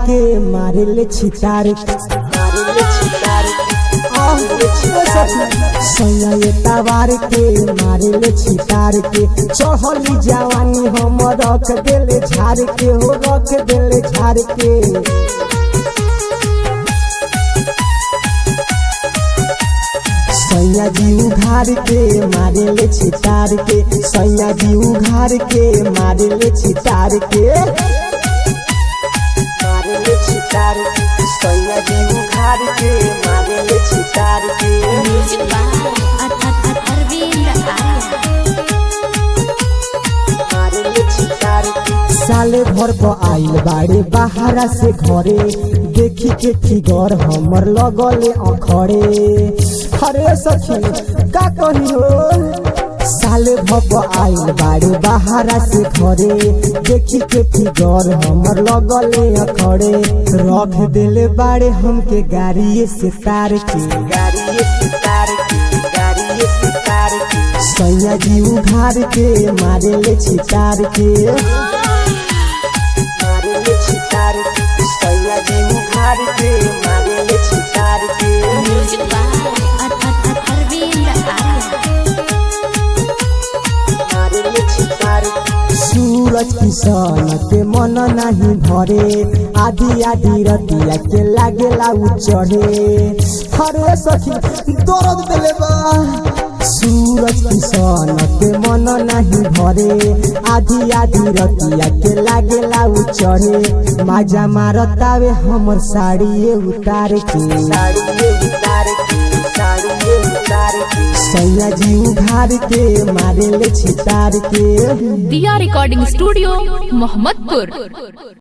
के मारे ले छितार सैया तवार के मारे ले छितार के चढ़ली जवानी हम रख देले झाड़ के हो रख देले झाड़ के सैया जी उघार के मारे ले छितार के सैया जी उघार के मारे ले छितार के मारे ले छितार के सैया जी उघार के मारे ले छितार के साले भर पर आइल बाड़े बाहरा से घरे देखी के फिगर हमर लगले अखड़े हरे सखी का कही हो साले भर पर आइल बाड़े बाहरा से घरे देखी के फिगर हमर लगले अखड़े रख देले बाड़े हमके गाड़िए से तार के गाड़िए से तार के गाड़िए से तार के सैया जी उघार के मारे ले छितार के मारे ले छितार के सैया जी उघार के मारे ले छितार के मारे ले छितार के सूरज किसान के मन नहीं भरे आधी आधी रतिया के लागेला उ चढ़े हरे सखी दर्द देले बा सूरज किसान के मन नहीं भरे आधी आधी रतिया के लागेला उ चढ़े माजा मारतावे हमर साड़िए उतार के साड़िए उतार के साड़िए उतार के सैया जी उघार के मारे ले छितार के दिया रिकॉर्डिंग स्टूडियो मोहम्मदपुर।